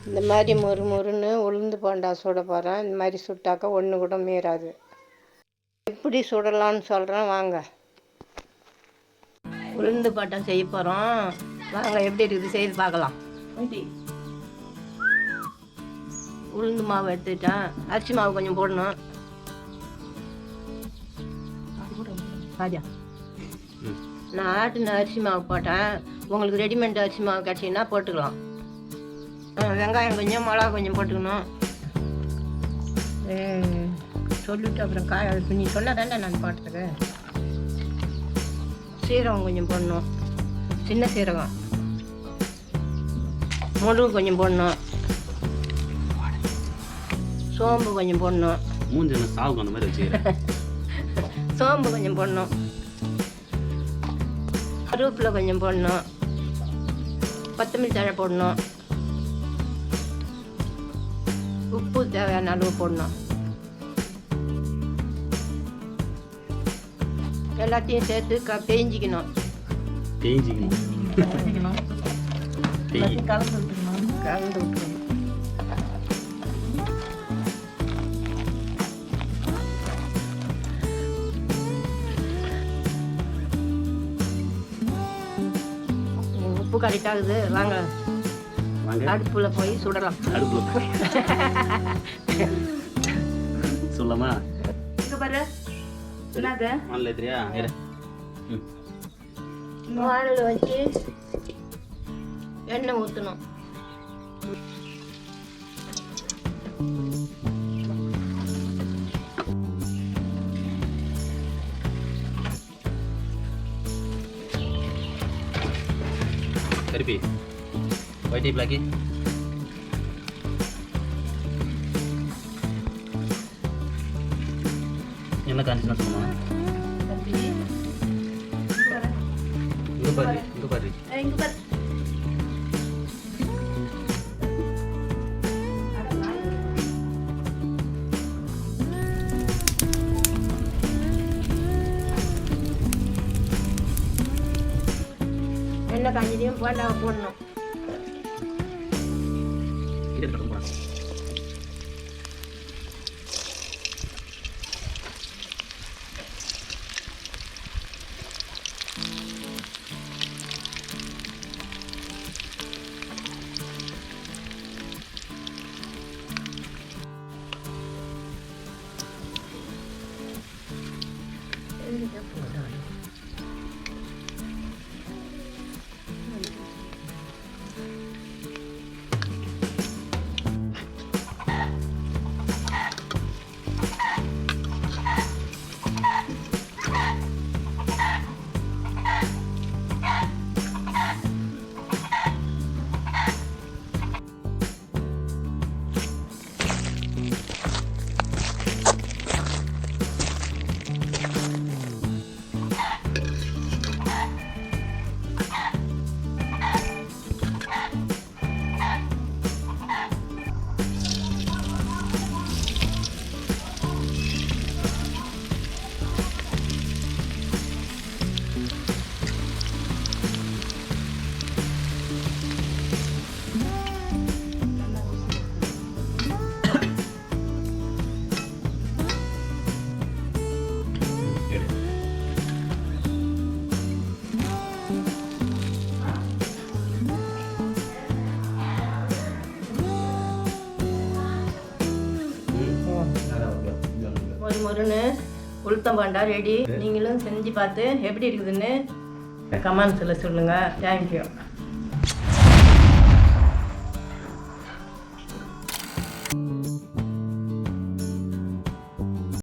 இந்த மாதிரி மொறு மொறுன்னு உளுந்து போண்டா சுட போகிறேன். இந்த மாதிரி சுட்டாக்கா ஒன்று கூட மீறாது. எப்படி சுடலான்னு சொல்கிறேன் வாங்க. உளுந்து போண்டா செய்ய போகிறோம் வாங்க. எப்படி இருக்குது செய்து பார்க்கலாம். உளுந்து மாவு எடுத்துக்கிட்டேன். அரிசி மாவு கொஞ்சம் போடணும். ராஜா நான் ஆட்டின அரிசி மாவு போட்டேன். உங்களுக்கு ரெடிமேட் அரிசி மாவு கிடச்சிங்கன்னா போட்டுக்கலாம். வெங்காயம் கொஞ்சம் மிளகா கொஞ்சம் போட்டுக்கணும். சொல்லிவிட்டு அப்புறம் காய் அது நீ சொன்னால் தானே நான் போட்டதுக்கு. சீரகம் கொஞ்சம் போடணும். சின்ன சீரகம் முழு கொஞ்சம் போடணும். சோம்பு கொஞ்சம் போடணும். சோம்பு கொஞ்சம் போடணும். கருவேப்பிலை கொஞ்சம் போடணும். கொத்தமல்லி தழை போடணும். உப்பு தேவையான அளவு போடணும். எல்லாத்தையும் சேர்த்து பேஞ்சிக்கணும். கலந்து விட்டுருணும். உப்பு கரெக்டாகுது வாங்க அடுப்புல போய் சுடலாம். சொல்லமா பாரு வானல் வச்சு எண்ணெய் ஊற்றணும். கருப்பி ஒயிட் பிளாக்கி என்ன காஞ்சினா சொல்லுமா. இங்கே பாரு இங்கே பாரு இங்கே பாரு. எண்ணெய் காஞ்சதையும் போண்டாவை போடணும். மொறுன்னு உளுத்தம் போண்டா ரெடி. நீங்களும் செஞ்சு பார்த்து எப்படி இருக்குதுன்னு கமெண்ட்ஸில் சொல்லுங்கள். தேங்க்யூ.